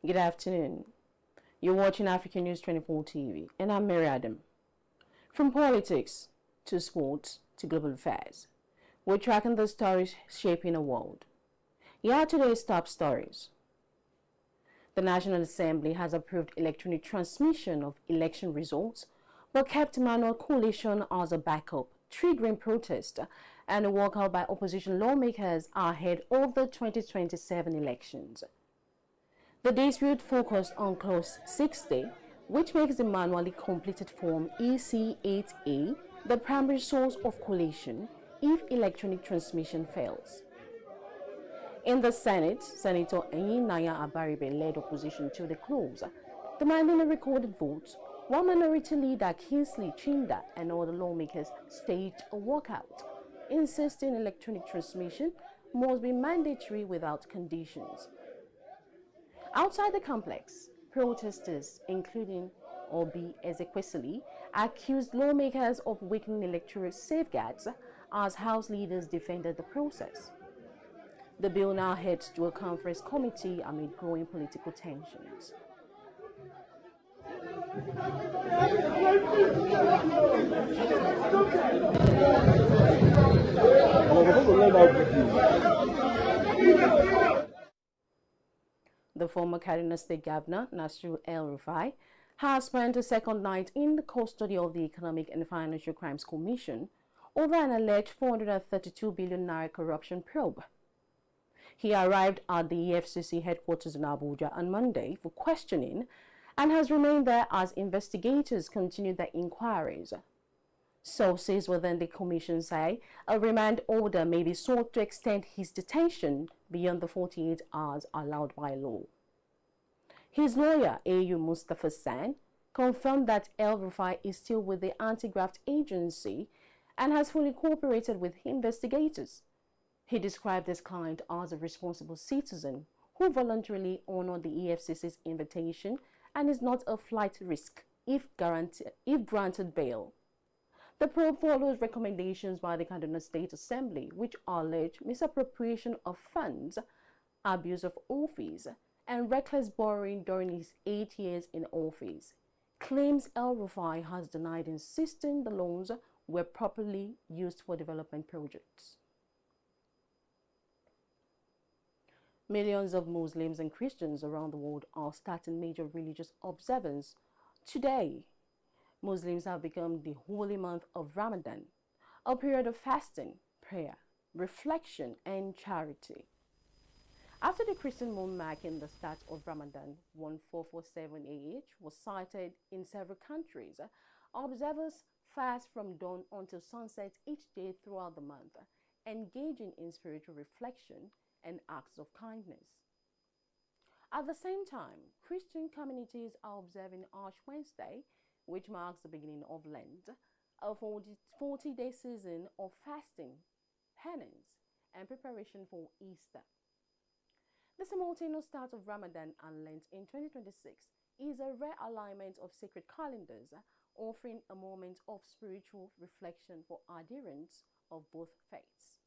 Good afternoon. You're watching African News 24 TV, and I'm Mary Adam. From politics to sports to global affairs, we're tracking the stories shaping the world. Here are today's top stories. The National Assembly has approved electronic transmission of election results, but kept manual collation as a backup, triggering protest and a walkout by opposition lawmakers ahead of the 2027 elections. The dispute focused on Clause 60, which makes the manually completed Form EC8A the primary source of collation if electronic transmission fails. In the Senate, Senator Naya Abaribe led opposition to the clause, demanding a recorded vote, while Minority Leader Kingsley Chinda and other lawmakers staged a walkout, insisting electronic transmission must be mandatory without conditions. Outside the complex, protesters, including Obi Ezekwesili, accused lawmakers of weakening electoral safeguards as House leaders defended the process. The bill now heads to a conference committee amid growing political tensions. The former Kaduna State Governor, El-Rufai, has spent a second night in the custody of the Economic and Financial Crimes Commission over an alleged 432 billion naira corruption probe. He arrived at the EFCC headquarters in Abuja on Monday for questioning and has remained there as investigators continue their inquiries. Sources within the commission say a remand order may be sought to extend his detention beyond the 48 hours allowed by law. His lawyer, A.U. Mustafa San, confirmed that El-Rufai is still with the anti-graft agency and has fully cooperated with investigators. He described his client as a responsible citizen who voluntarily honored the EFCC's invitation and is not a flight risk if granted bail. The probe follows recommendations by the Kaduna State Assembly, which allege misappropriation of funds, abuse of office, and reckless borrowing during his 8 years in office. Claims El-Rufai has denied, insisting the loans were properly used for development projects. Millions of Muslims and Christians around the world are starting major religious observance today. Muslims have become the holy month of Ramadan, a period of fasting, prayer, reflection, and charity. After the Christian moon marking the start of Ramadan 1447 AH was cited in several countries, observers fast from dawn until sunset each day throughout the month, engaging in spiritual reflection and acts of kindness. At the same time, Christian communities are observing Ash Wednesday, which marks the beginning of Lent, a 40-day season of fasting, penance, and preparation for Easter. The simultaneous start of Ramadan and Lent in 2026 is a rare alignment of sacred calendars, offering a moment of spiritual reflection for adherents of both faiths.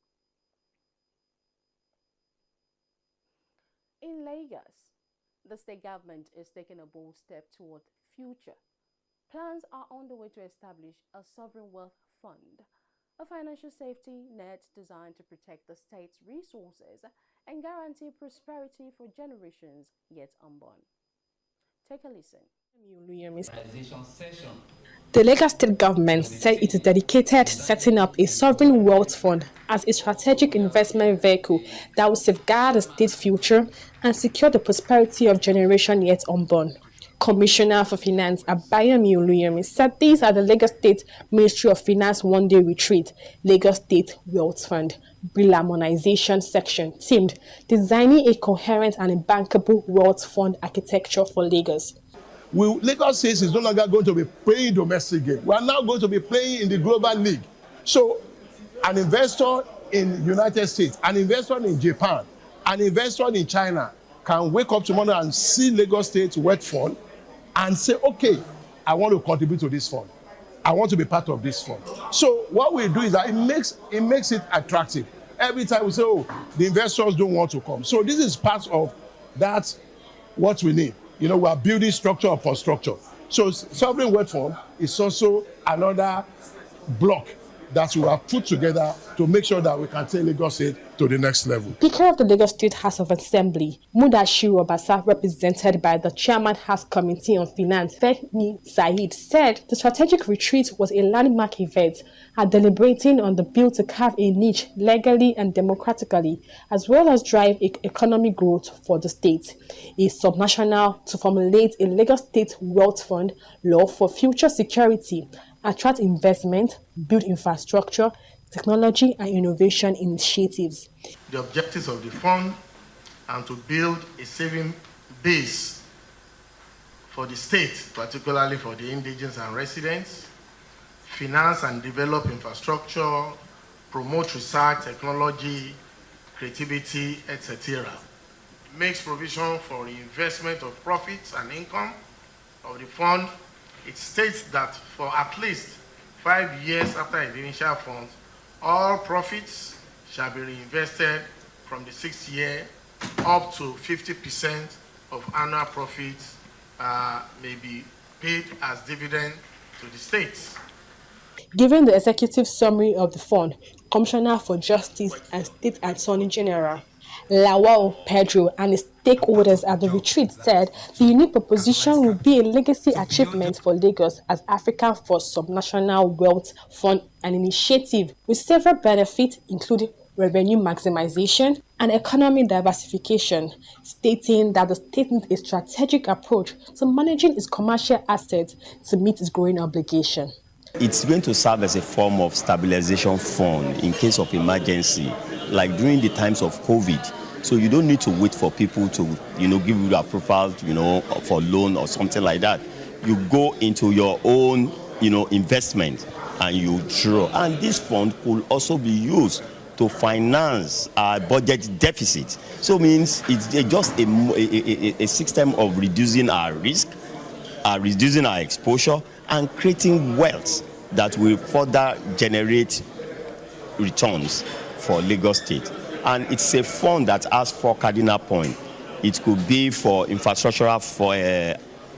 In Lagos, the state government is taking a bold step toward future. Plans are underway to establish a sovereign wealth fund, a financial safety net designed to protect the state's resources and guarantee prosperity for generations yet unborn. Take a listen. The Lagos State government said it is dedicated to setting up a sovereign wealth fund as a strategic investment vehicle that will safeguard the state's future and secure the prosperity of generations yet unborn. Commissioner for Finance Abayemi Oluyemi said these are the Lagos State Ministry of Finance one-day retreat, Lagos State Wealth Fund, Bill Harmonization section, themed designing a coherent and a bankable wealth fund architecture for Lagos. Lagos State is no longer going to be playing domestic game. We are now going to be playing in the global league. So an investor in United States, an investor in Japan, an investor in China can wake up tomorrow and see Lagos State Wealth Fund and say, okay, I want to contribute to this fund. I want to be part of this fund. So what we do is that it makes it attractive. Every time we say, oh, the investors don't want to come. So this is part of that what we need. We are building structure upon structure. So sovereign wealth fund is also another block that we have put together to make sure that we can take Lagos State to the next level. Speaker of the Lagos State House of Assembly, Mudashiru Obasa, represented by the Chairman House Committee on Finance, Femi Said, said the strategic retreat was a landmark event at deliberating on the bill to carve a niche legally and democratically, as well as drive economic growth for the state. A subnational to formulate a Lagos State Wealth Fund law for future security, attract investment, build infrastructure, technology and innovation initiatives. The objectives of the fund are to build a saving base for the state, particularly for the indigenous and residents, finance and develop infrastructure, promote research, technology, creativity, etc. It makes provision for the investment of profits and income of the fund. It states that for at least 5 years after its initial fund, all profits shall be reinvested from the 6th year up to 50% of annual profits may be paid as dividend to the states. Given the executive summary of the fund, Commissioner for Justice and State Attorney General Lawal Pedro and his stakeholders at the retreat said the unique proposition will be a legacy achievement for Lagos as African First Subnational Wealth Fund, an initiative with several benefits including revenue maximization and economic diversification, stating that the state needs a strategic approach to managing its commercial assets to meet its growing obligation. It's going to serve as a form of stabilization fund in case of emergency, like during the times of COVID. So you don't need to wait for people to, give you approval, for loan or something like that. You go into your own, investment and you draw. And this fund could also be used to finance our budget deficit. So it means it's just a system of reducing our risk, reducing our exposure, and creating wealth that will further generate returns for Lagos State. And it's a fund that has 4 cardinal points. It could be for infrastructural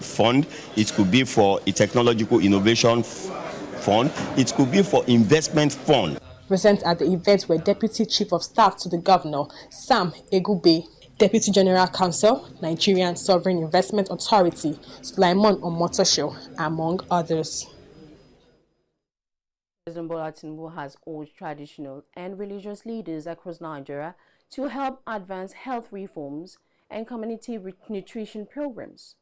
fund, it could be for a technological innovation fund, it could be for investment fund. Present at the event were Deputy Chief of Staff to the Governor, Sam Egube, Deputy General Counsel, Nigerian Sovereign Investment Authority, Sulaiman Omotosho, among others. President Bola Tinubu has urged traditional and religious leaders across Nigeria to help advance health reforms and community nutrition programs.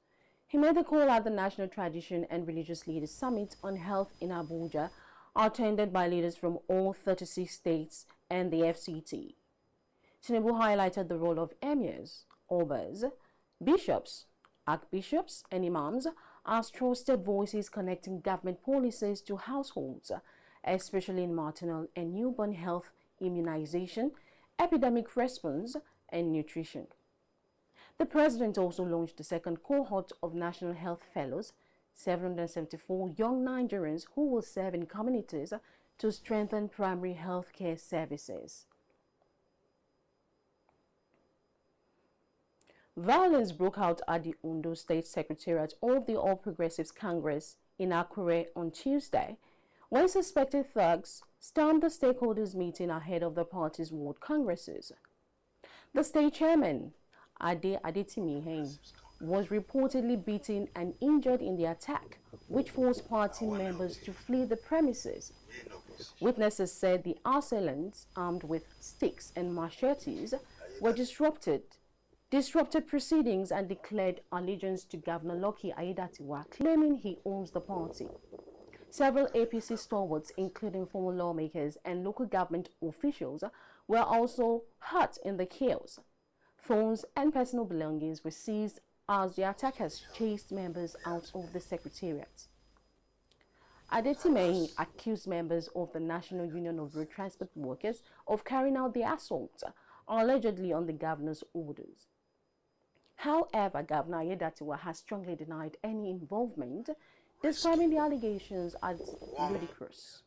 He made the call at the National Tradition and Religious Leaders Summit on Health in Abuja, attended by leaders from all 36 states and the FCT. Tinubu highlighted the role of emirs, obas, bishops, archbishops, and imams as trusted voices connecting government policies to households, especially in maternal and newborn health, immunization, epidemic response, and nutrition. The president also launched the second cohort of National Health Fellows, 774 young Nigerians who will serve in communities to strengthen primary health care services. Violence broke out at the Ondo State Secretariat of the All Progressives Congress in Akure on Tuesday, when suspected thugs stormed the stakeholders' meeting ahead of the party's world congresses. The state chairman, Adetimi, was reportedly beaten and injured in the attack, which forced party members to flee the premises. Witnesses said the assailants, armed with sticks and machetes, were disrupted proceedings and declared allegiance to Governor Lucky Aiyedatiwa, claiming he owns the party. Several APC stalwarts, including former lawmakers and local government officials, were also hurt in the chaos. Phones and personal belongings were seized as the attackers chased members out of the secretariat. Adetime accused members of the National Union of Road Transport Workers of carrying out the assault, allegedly on the governor's orders. However, Governor Aiyedatiwa has strongly denied any involvement, describing the allegations as ludicrous.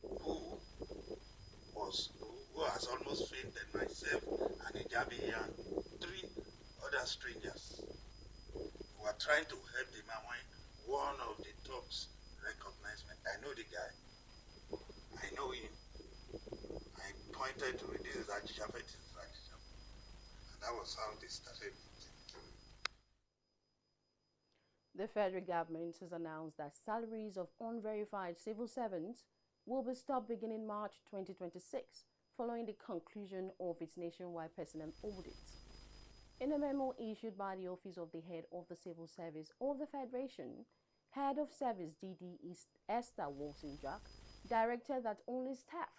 Who has almost fainted, myself and Ijabi and 3 other strangers. trying to help the man when one of the tops recognized me. I know the guy. I know him. I pointed to it. This is Ajishafet. This is Ajishafet. And that was how they started. The federal government has announced that salaries of unverified civil servants will be stopped beginning March 2026, following the conclusion of its nationwide personnel audit. In a memo issued by the Office of the Head of the Civil Service of the Federation, Head of Service DD Esther Wilson-Jack directed that only staff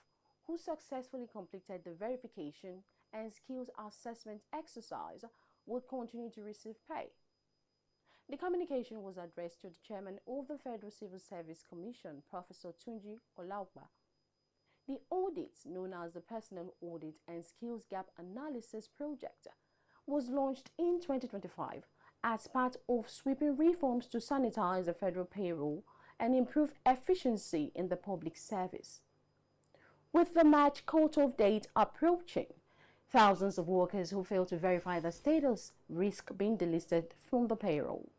who successfully completed the verification and skills assessment exercise would continue to receive pay. The communication was addressed to the chairman of the Federal Civil Service Commission, Professor Tunji Olaokpa. The audit, known as the Personnel Audit and Skills Gap Analysis Project, was launched in 2025 as part of sweeping reforms to sanitize the federal payroll and improve efficiency in the public service. With the March cutoff date approaching, thousands of workers who fail to verify their status risk being delisted from the payroll.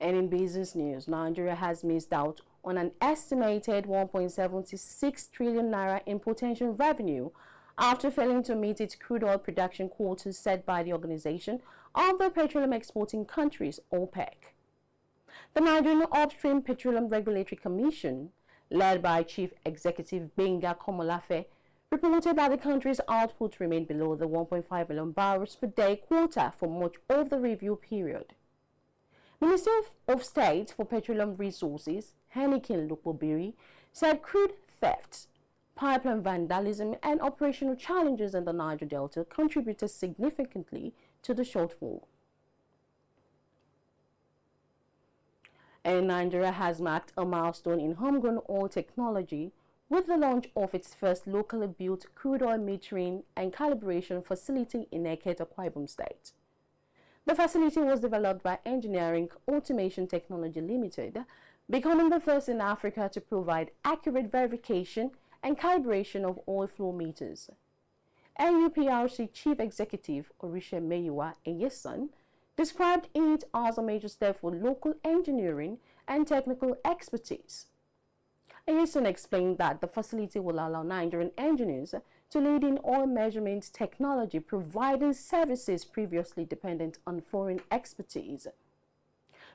And in business news, Nigeria has missed out on an estimated 1.76 trillion naira in potential revenue after failing to meet its crude oil production quotas set by the Organization of the Petroleum Exporting Countries, OPEC. The Nigerian Upstream Petroleum Regulatory Commission, led by Chief Executive Benga Komolafe, reported that the country's output remained below the 1.5 million barrels per day quota for much of the review period. Minister of State for Petroleum Resources, Henikin Lukobiri, said crude theft, pipeline vandalism, and operational challenges in the Niger Delta contributed significantly to the shortfall. And Nigeria has marked a milestone in homegrown oil technology with the launch of its first locally built crude oil metering and calibration facility in Eket, Akwa Ibom State. The facility was developed by Engineering Automation Technology Limited, becoming the first in Africa to provide accurate verification and calibration of oil flow meters. NUPRC Chief Executive Orisha Meyiwa Eyesan described it as a major step for local engineering and technical expertise. Eyesan explained that the facility will allow Nigerian engineers to lead in oil measurement technology, providing services previously dependent on foreign expertise.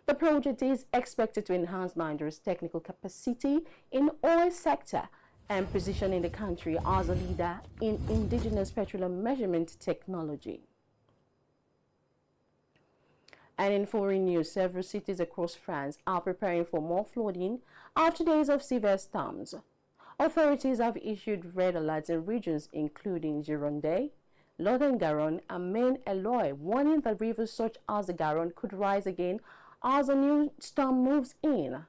The project is expected to enhance Nigeria's technical capacity in oil sector and positioning the country as a leader in indigenous petroleum measurement technology. And in foreign news, several cities across France are preparing for more flooding after days of severe storms. Authorities have issued red alerts in regions including Gironde, Lot-et-Garonne, and Maine-et-Loire, warning that rivers such as the Garonne could rise again as a new storm moves in.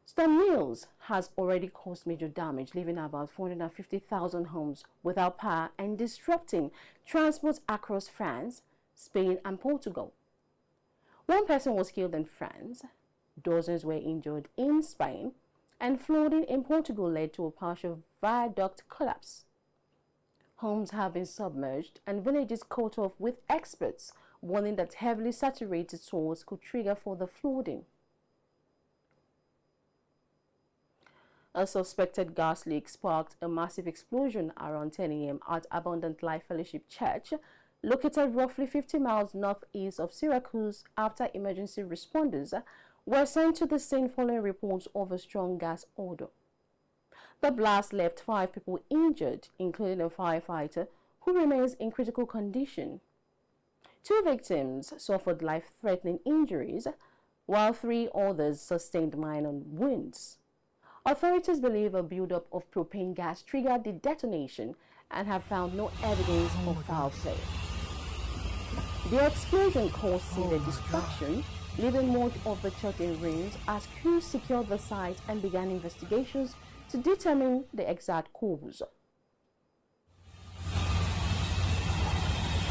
Storm Niels has already caused major damage, leaving about 450,000 homes without power and disrupting transport across France, Spain, and Portugal. One person was killed in France, dozens were injured in Spain, and flooding in Portugal led to a partial viaduct collapse. Homes have been submerged and villages cut off, with experts warning that heavily saturated soils could trigger further flooding. A suspected gas leak sparked a massive explosion around 10 a.m. at Abundant Life Fellowship Church, located roughly 50 miles northeast of Syracuse, after emergency responders were sent to the scene following reports of a strong gas odor. The blast left 5 people injured, including a firefighter who remains in critical condition. 2 victims suffered life-threatening injuries, while 3 others sustained minor wounds. Authorities believe a buildup of propane gas triggered the detonation and have found no evidence of foul play. The explosion caused severe destruction, leaving much of the church in ruins, as crews secured the site and began investigations to determine the exact cause.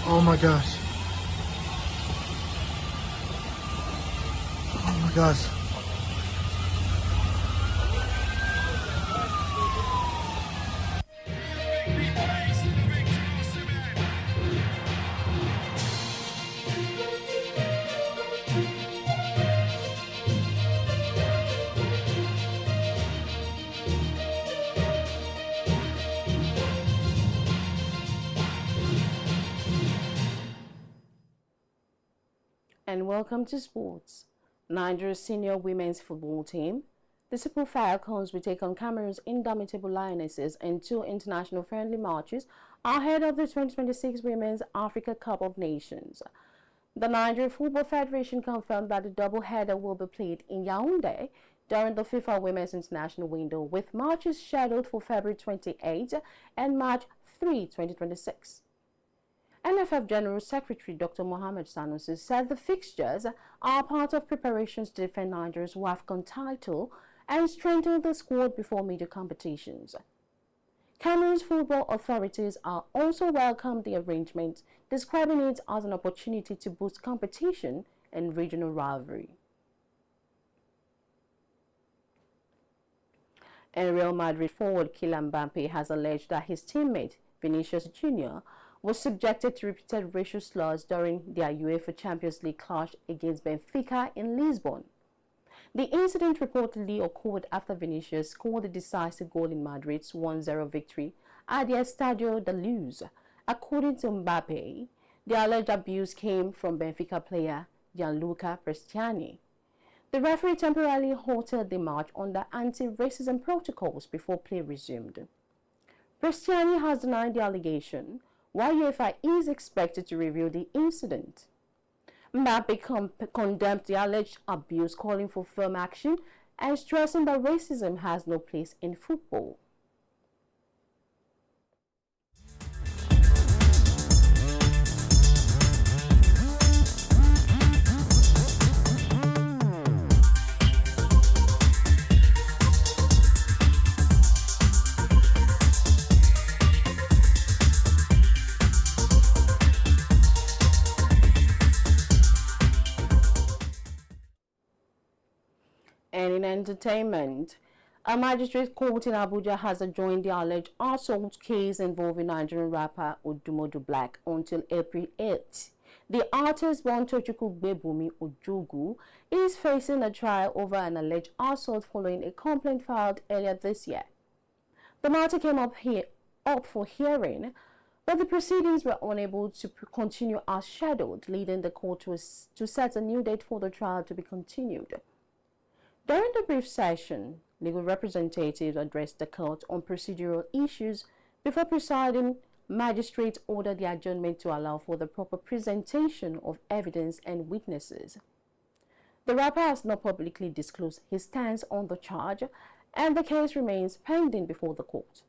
Oh my gosh. my gosh. And welcome to sports. Nigeria's senior women's football team, the Super Falcons, will take on Cameroon's indomitable Lionesses in 2 international friendly matches ahead of the 2026 Women's Africa Cup of Nations. The Nigeria Football Federation confirmed that the double-header will be played in Yaoundé during the FIFA Women's International window, with matches scheduled for February 28 and March 3, 2026. NFF General Secretary Dr. Mohamed Sanusi said the fixtures are part of preparations to defend Nigeria's WAFCON title and strengthen the squad before major competitions. Cameroon's football authorities are also welcomed the arrangement, describing it as an opportunity to boost competition and regional rivalry. And Real Madrid forward Kylian Mbappe has alleged that his teammate Vinicius Jr. was subjected to repeated racial slurs during their UEFA Champions League clash against Benfica in Lisbon. The incident reportedly occurred after Vinicius scored the decisive goal in Madrid's 1-0 victory at the Estadio da Luz. According to Mbappe, the alleged abuse came from Benfica player Gianluca Prestiani. The referee temporarily halted the match under anti-racism protocols before play resumed. Prestiani has denied the allegation, while UEFA is expected to review the incident. Mbappe condemned the alleged abuse, calling for firm action and stressing that racism has no place in football. And in entertainment, a magistrate court in Abuja has adjourned the alleged assault case involving Nigerian rapper Odumodu Black until April 8. The artist born Tochukwu Gbebumi Ojogu is facing a trial over an alleged assault following a complaint filed earlier this year. The matter came up for hearing, but the proceedings were unable to continue as scheduled, leading the court to set a new date for the trial to be continued. During the brief session, legal representatives addressed the court on procedural issues before presiding magistrate ordered the adjournment to allow for the proper presentation of evidence and witnesses. The rapper has not publicly disclosed his stance on the charge, and the case remains pending before the court.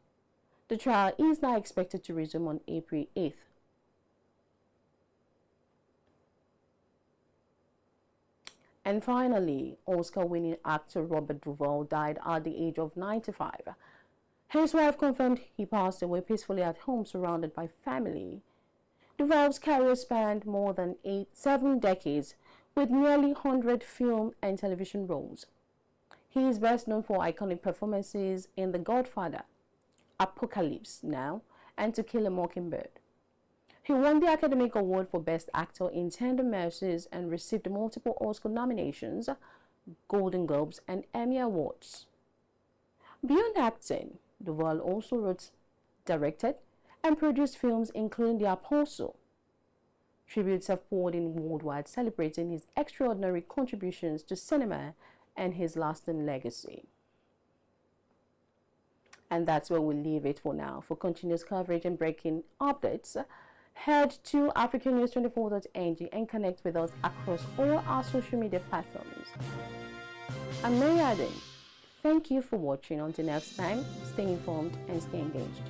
The trial is now expected to resume on April 8th. And finally, Oscar-winning actor Robert Duvall died at the age of 95. His wife confirmed he passed away peacefully at home surrounded by family. Duvall's career spanned more than 7 decades, with nearly 100 film and television roles. He is best known for iconic performances in The Godfather, Apocalypse Now, and To Kill a Mockingbird. He won the Academy Award for Best Actor in Tender Mercies and received multiple Oscar nominations, Golden Globes, and Emmy Awards. Beyond acting, Duvall also wrote, directed, and produced films including The Apostle. Tributes have poured in worldwide celebrating his extraordinary contributions to cinema and his lasting legacy. And that's where we'll leave it for now. For continuous coverage and breaking updates, head to africannews24.ng and connect with us across all our social media platforms. I'm Mary Adam. Thank you for watching. Until next time, stay informed and stay engaged.